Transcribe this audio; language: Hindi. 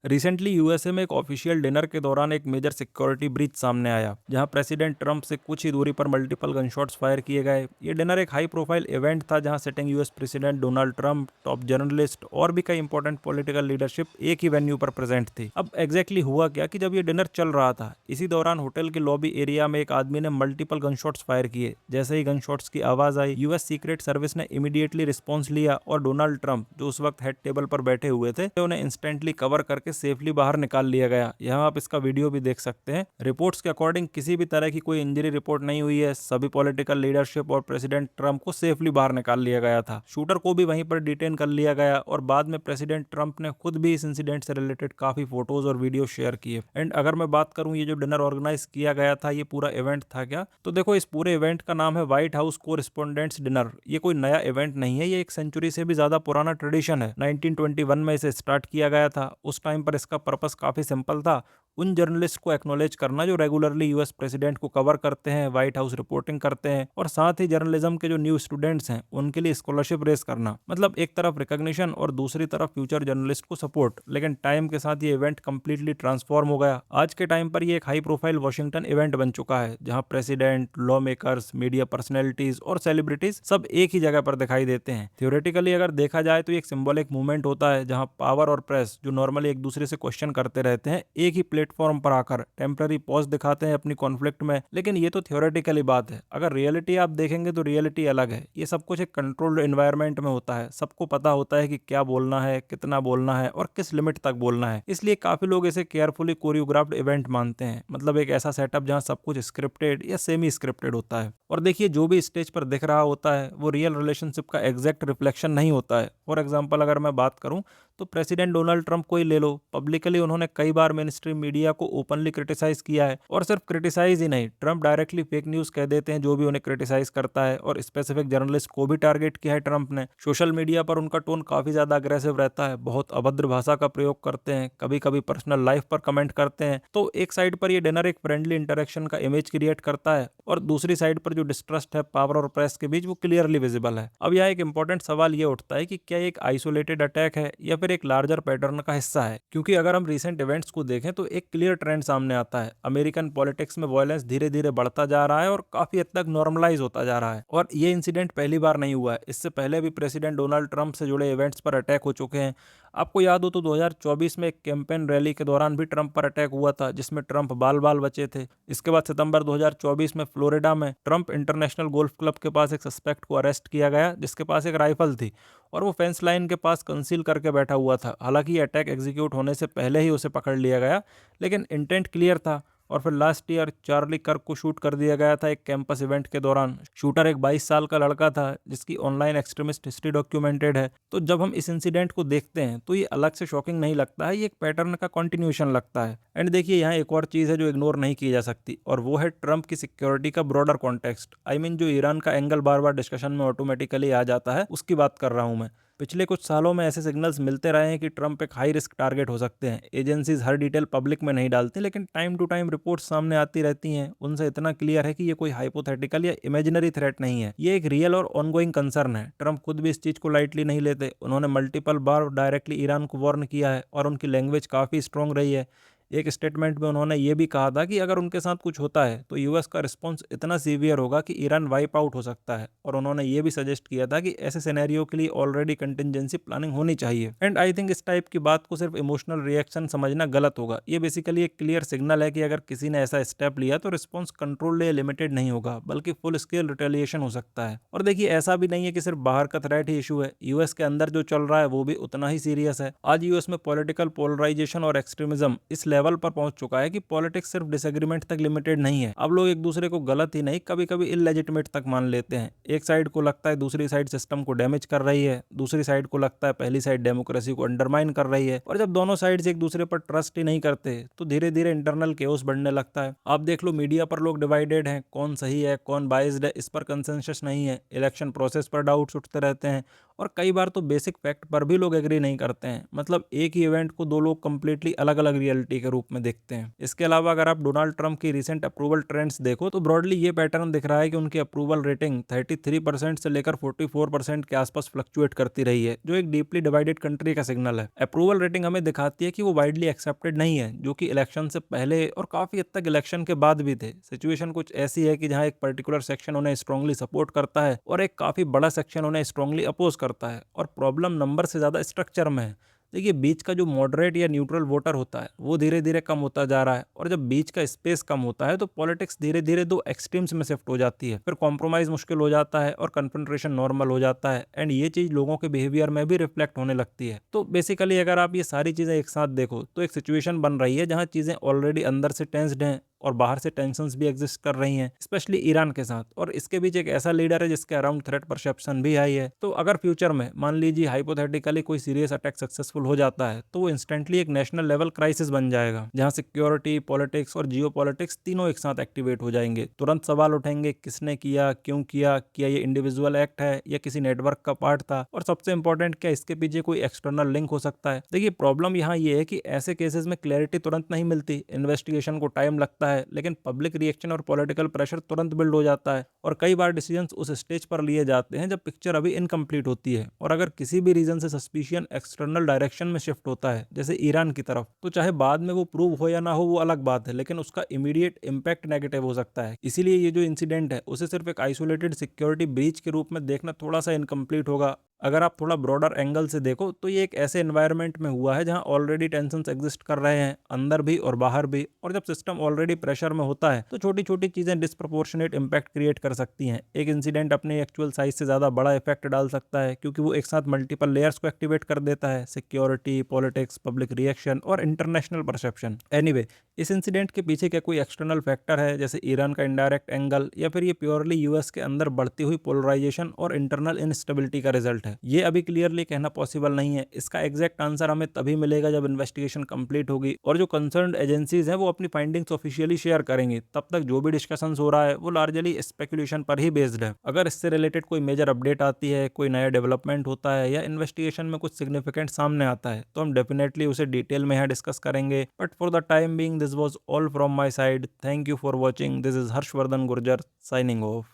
रिसेंटली यूएसए में एक ऑफिशियल डिनर के दौरान एक मेजर सिक्योरिटी ब्रीच सामने आया, जहां प्रेसिडेंट ट्रंप से कुछ ही दूरी पर मल्टीपल गनशॉट्स फायर किए गए। ये डिनर एक हाई प्रोफाइल इवेंट था जहां sitting US president Donald Trump, top journalist और भी कई इंपॉर्टेंट पॉलिटिकल लीडरशिप एक ही वेन्यू पर प्रेजेंट थी। अब एग्जैक्टली हुआ क्या कि जब ये डिनर चल रहा था, इसी दौरान होटल के लॉबी एरिया में एक आदमी ने मल्टीपल गनशॉट्स फायर किए। जैसे ही गनशॉट्स की आवाज आई, यूएस सीक्रेट सर्विस ने इमीडिएटली रिस्पॉन्स लिया और डोनाल्ड ट्रंप, जो उस वक्त हेड टेबल पर बैठे हुए थे, उन्हें इंस्टेंटली कवर करके सेफली बाहर निकाल लिया गया। यहाँ आप इसका वीडियो भी देख सकते हैं। रिपोर्ट्स के अकॉर्डिंग किसी भी तरह की कोई इंजरी रिपोर्ट नहीं हुई है। सभी पॉलिटिकल लीडरशिप और प्रेसिडेंट ट्रंप को सेफली बाहर निकाल लिया गया था। शूटर को भी वहीं पर डिटेन कर लिया गया और बाद में प्रेसिडेंट ट्रंप ने खुद भी इस इंसिडेंट से रिलेटेड काफी फोटोज और वीडियो शेयर किए। एंड अगर मैं बात करूं ये जो डिनर ऑर्गेनाइज किया गया था, ये पूरा इवेंट था क्या, तो देखो इस पूरे इवेंट का नाम है व्हाइट हाउस कोरेस्पोंडेंट्स डिनर। ये कोई नया इवेंट नहीं है, ये एक सेंचुरी से भी ज्यादा पुराना ट्रेडिशन है। 1921 में इसे स्टार्ट किया गया था। उस टाइम पर इसका पर्पस काफी सिंपल था, उन जर्नलिस्ट को एक्नॉलेज करना जो रेगुलरली यूएस प्रेसिडेंट को कवर करते हैं, व्हाइट हाउस रिपोर्टिंग करते हैं, और साथ ही जर्नलिज्म के जो न्यू स्टूडेंट्स हैं उनके लिए स्कॉलरशिप रेस करना। मतलब एक तरफ रिकॉग्निशन और दूसरी तरफ फ्यूचर जर्नलिस्ट को सपोर्ट। लेकिन टाइम के साथ ये इवेंट कंप्लीटली ट्रांसफॉर्म हो गया। आज के टाइम पर ये एक हाई प्रोफाइल वॉशिंगटन इवेंट बन चुका है, जहां president, law makers, media personalities और सेलिब्रिटीज सब एक ही जगह पर दिखाई देते हैं। थ्योरेटिकली अगर देखा जाए तो ये एक सिंबॉलिक मूवमेंट होता है, जहां पावर और प्रेस, जो नॉर्मली एक दूसरे से क्वेश्चन करते रहते हैं, एक ही प्लेटफॉर्म पर आकर टेम्पररी पॉज दिखाते हैं अपनी कॉन्फ्लिक्ट में। लेकिन ये तो थ्योरेटिकली बात है। अगर रियलिटी आप देखेंगे तो रियलिटी अलग है। ये सब कुछ एक कंट्रोल्ड एनवायरनमेंट में होता है। सबको पता होता है कि क्या बोलना है, कितना बोलना है और किस लिमिट तक बोलना है। इसलिए काफी लोग इसे केयरफुली कोरियोग्राफ्ड इवेंट मानते हैं। मतलब एक ऐसा सेटअप जहां सब कुछ स्क्रिप्टेड या सेमी स्क्रिप्टेड होता है। और देखिए, जो भी स्टेज पर दिख रहा होता है वो रियल रिलेशनशिप का एग्जैक्ट रिफ्लेक्शन नहीं होता है। फॉर एग्जाम्पल अगर मैं बात करूं तो प्रेसिडेंट डोनाल्ड ट्रंप को ही ले लो। पब्लिकली उन्होंने कई बार मेन स्ट्रीम मीडिया को ओपनली क्रिटिसाइज किया है, और सिर्फ क्रिटिसाइज ही नहीं, ट्रंप डायरेक्टली फेक न्यूज कह देते हैं जो भी उन्हें क्रिटिसाइज करता है। और स्पेसिफिक जर्नलिस्ट को भी टारगेट किया है ट्रंप ने। सोशल मीडिया पर उनका टोन काफी ज्यादा अग्रेसिव रहता है, बहुत अभद्र भाषा का प्रयोग करते हैं, कभी कभी पर्सनल लाइफ पर कमेंट करते हैं। तो एक साइड पर ये डिनर एक फ्रेंडली इंटरेक्शन का इमेज क्रिएट करता है, और दूसरी साइड पर जो डिस्ट्रस्ट है पावर और प्रेस के बीच, वो क्लियरली विजिबल है। अब यहाँ एक इंपॉर्टेंट सवाल ये उठता है कि क्या एक आइसोलेटेड अटैक है या फिर एक लार्जर पैटर्न का हिस्सा है। क्योंकि अगर हम रिसेंट इवेंट्स को देखें तो एक क्लियर ट्रेंड सामने आता है। अमेरिकन पॉलिटिक्स में वायलेंस धीरे धीरे बढ़ता जा रहा है और काफी हद तक नॉर्मलाइज होता जा रहा है। और ये इंसिडेंट पहली बार नहीं हुआ है। इससे पहले भी प्रेसिडेंट डोनाल्ड ट्रंप से जुड़े इवेंट्स पर अटैक हो चुके हैं। आपको याद हो तो 2024 में एक कैंपेन रैली के दौरान भी ट्रंप पर अटैक हुआ था, जिसमें ट्रंप बाल बाल बचे थे। इसके बाद सितंबर 2024 में फ्लोरिडा में ट्रंप इंटरनेशनल गोल्फ क्लब के पास एक सस्पेक्ट को अरेस्ट किया गया, जिसके पास एक राइफल थी और वो फेंस लाइन के पास कंसील करके बैठा हुआ था। हालांकि ये अटैक एग्जीक्यूट होने से पहले ही उसे पकड़ लिया गया, लेकिन इंटेंट क्लियर था। और फिर लास्ट ईयर चार्ली कर्क को शूट कर दिया गया था एक कैंपस इवेंट के दौरान। शूटर एक 22 साल का लड़का था, जिसकी ऑनलाइन एक्सट्रीमिस्ट हिस्ट्री डॉक्यूमेंटेड है। तो जब हम इस इंसिडेंट को देखते हैं तो ये अलग से शॉकिंग नहीं लगता है, ये एक पैटर्न का कंटिन्यूएशन लगता है। एंड देखिए, यहाँ एक और चीज़ है जो इग्नोर नहीं की जा सकती, और वो है ट्रंप की सिक्योरिटी का ब्रॉडर कॉन्टेक्स्ट। आई मीन जो ईरान का एंगल बार बार डिस्कशन में ऑटोमेटिकली आ जाता है, उसकी बात कर रहा हूँ मैं। पिछले कुछ सालों में ऐसे सिग्नल्स मिलते रहे हैं कि ट्रंप एक हाई रिस्क टारगेट हो सकते हैं। एजेंसीज हर डिटेल पब्लिक में नहीं डालती, लेकिन टाइम टू टाइम रिपोर्ट्स सामने आती रहती हैं। उनसे इतना क्लियर है कि ये कोई हाइपोथेटिकल या इमेजिनरी थ्रेट नहीं है, ये एक रियल और ऑनगोइंग कंसर्न है। ट्रंप खुद भी इस चीज को लाइटली नहीं लेते। उन्होंने मल्टीपल बार डायरेक्टली ईरान को वार्न किया है, और उनकी लैंग्वेज काफ़ी स्ट्रॉन्ग रही है। एक स्टेटमेंट में उन्होंने ये भी कहा था कि अगर उनके साथ कुछ होता है तो यूएस का रिस्पॉन्स इतना सीवियर होगा कि ईरान वाइप आउट हो सकता है। और उन्होंने ये भी सजेस्ट किया था कि ऐसे सिनेरियो के लिए ऑलरेडी कंटिजेंसी प्लानिंग होनी चाहिए। एंड आई थिंक इस टाइप की बात को सिर्फ इमोशनल रिएक्शन समझना गलत होगा। ये बेसिकली एक क्लियर सिग्नल है कि अगर किसी ने ऐसा स्टेप लिया तो रिस्पॉन्स कंट्रोल्ड या लिमिटेड नहीं होगा, बल्कि फुल स्केल रिटेलिएशन हो सकता है। और देखिए, ऐसा भी नहीं है कि सिर्फ बाहर का थ्रेट ही इशू है, यूएस के अंदर जो चल रहा है वो भी उतना ही सीरियस है। आज यूएस में पॉलिटिकल पोलराइजेशन और एक्सट्रीमिज्म इस लेवल पर पहुंच चुका है कि पॉलिटिक्स सिर्फ डिसएग्रीमेंट तक लिमिटेड नहीं है। अब लोग एक दूसरे को गलत ही नहीं, कभी कभी इलेजिटिमेट तक मान लेते हैं। एक साइड को लगता है दूसरी साइड सिस्टम को डैमेज कर रही है, दूसरी साइड को लगता है पहली साइड डेमोक्रेसी को अंडरमाइन कर रही है। और जब दोनों साइड्स एक दूसरे पर ट्रस्ट ही नहीं करते तो धीरे धीरे इंटरनल केओस बढ़ने लगता है। आप देख लो, मीडिया पर लोग डिवाइडेड हैं, कौन सही है कौन बाइज्ड है इस पर कंसेंसस नहीं है। इलेक्शन प्रोसेस पर डाउट्स उठते रहते हैं, और कई बार तो बेसिक फैक्ट पर भी लोग एग्री नहीं करते हैं। मतलब एक ही इवेंट को दो लोग कंप्लीटली अलग अलग रियलिटी के रूप में देखते हैं। इसके अलावा अगर आप डोनाल्ड ट्रंप की रिसेंट अप्रूवल ट्रेंड्स देखो तो ब्रॉडली ये पैटर्न दिख रहा है कि उनकी अप्रूवल रेटिंग 33% से लेकर 44% के आसपास फ्लक्चुएट करती रही है, जो एक डीपली डिवाइडेड कंट्री का सिग्नल है। अप्रूवल रेटिंग हमें दिखाती है कि वो वाइडली एक्सेप्टेड नहीं है, जो कि इलेक्शन से पहले और काफी हद तक इलेक्शन के बाद भी थे। सिचुएशन कुछ ऐसी है कि जहां एक पर्टिकुलर सेक्शन उन्हें स्ट्रांगली सपोर्ट करता है और एक काफी बड़ा सेक्शन उन्हें स्ट्रांगली अपोज करता है, और प्रॉब्लम नंबर से ज्यादा स्ट्रक्चर में है। देखिए, बीच का जो मॉडरेट या न्यूट्रल वोटर होता है वो धीरे धीरे कम होता जा रहा है, और जब बीच का स्पेस कम होता है तो पॉलिटिक्स धीरे धीरे दो एक्सट्रीम्स में शिफ्ट हो जाती है। फिर कॉम्प्रोमाइज मुश्किल हो जाता है और कन्फ्रंट्रेशन नॉर्मल हो जाता है, एंड ये चीज लोगों के बिहेवियर में भी रिफ्लेक्ट होने लगती है। तो बेसिकली अगर आप ये सारी चीजें एक साथ देखो तो एक सिचुएशन बन रही है जहां चीजें ऑलरेडी अंदर से टेंस्ड हैं और बाहर से टेंशंस भी एग्जिस्ट कर रही हैं, स्पेशली ईरान के साथ, और इसके बीच एक ऐसा लीडर है जिसके अराउंड थ्रेट परसेप्शन भी हाई है। तो अगर फ्यूचर में मान लीजिए हाइपोथेटिकली कोई सीरियस अटैक सक्सेसफुल हो जाता है तो वो इंस्टेंटली एक नेशनल लेवल क्राइसिस बन जाएगा, जहां सिक्योरिटी, पॉलिटिक्स और जियो पॉलिटिक्स तीनों एक साथ एक्टिवेट हो जाएंगे। तुरंत सवाल उठेंगे, किसने किया, क्यों किया, क्या ये इंडिविजुअल एक्ट है या किसी नेटवर्क का पार्ट था, और सबसे इंपॉर्टेंट, क्या इसके पीछे कोई एक्सटर्नल लिंक हो सकता है। देखिए, प्रॉब्लम यहाँ ये है कि ऐसे केसेस में क्लैरिटी तुरंत नहीं मिलती, इन्वेस्टिगेशन को टाइम लगता है, लेकिन पब्लिक रिएक्शन और पॉलिटिकल प्रेशर तुरंत बिल्ड हो जाता है, और कई बार डिसीजंस उस स्टेज पर लिए जाते हैं जब पिक्चर अभी इनकम्प्लीट होती है। और अगर किसी भी रीजन से सस्पिशियन एक्सटर्नल डायरेक्शन में शिफ्ट होता है, जैसे ईरान की तरफ, तो चाहे बाद में वो प्रूव हो या ना हो वो अलग बात है, लेकिन उसका इमीडिएट इम्पैक्ट नेगेटिव हो सकता है। इसीलिए ये जो इंसिडेंट है उसे सिर्फ एक आइसोलेटेड सिक्योरिटी ब्रीच के रूप में देखना थोड़ा सा इनकम्प्लीट होगा। अगर आप थोड़ा ब्रॉडर एंगल से देखो तो ये एक ऐसे एनवायरनमेंट में हुआ है जहां ऑलरेडी टेंशंस एग्जिस्ट कर रहे हैं, अंदर भी और बाहर भी, और जब सिस्टम ऑलरेडी प्रेशर में होता है तो छोटी छोटी चीजें डिस्प्रपोर्शनेट इम्पैक्ट क्रिएट कर सकती हैं। एक इंसिडेंट अपने एक्चुअल साइज से ज्यादा बड़ा इफेक्ट डाल सकता है, क्योंकि वो एक साथ मल्टीपल लेयर्स को एक्टिवेट कर देता है: सिक्योरिटी, पॉलिटिक्स, पब्लिक रिएक्शन और इंटरनेशनल परसेप्शन। एनीवे, इस इंसिडेंट के पीछे क्या कोई एक्सटर्नल फैक्टर है, जैसे ईरान का इनडायरेक्ट एंगल, या फिर ये प्योरली यूएस के अंदर बढ़ती हुई पोलराइजेशन और इंटरनल इनस्टेबिलिटी का रिजल्ट है, ये अभी क्लियरली कहना पॉसिबल नहीं है। इसका एग्जैक्ट आंसर हमें तभी मिलेगा जब इन्वेस्टिगेशन कंप्लीट होगी और जो कंसर्न्ड एजेंसीज हैं वो अपनी फाइंडिंग्स ऑफिशियली शेयर करेंगी। तब तक जो भी डिस्कशंस हो रहा है वो लार्जली स्पेकुलेशन पर ही बेस्ड है। अगर इससे रिलेटेड कोई मेजर अपडेट आती है, कोई नया डेवलपमेंट होता है या इन्वेस्टिगेशन में कुछ सिग्निफिकेंट सामने आता है, तो हम डेफिनेटली उसे डिटेल में यहाँ डिस्कस करेंगे। But for the time being this was all from my side. Thank you for watching. This is Harshvardhan Gurjar signing off.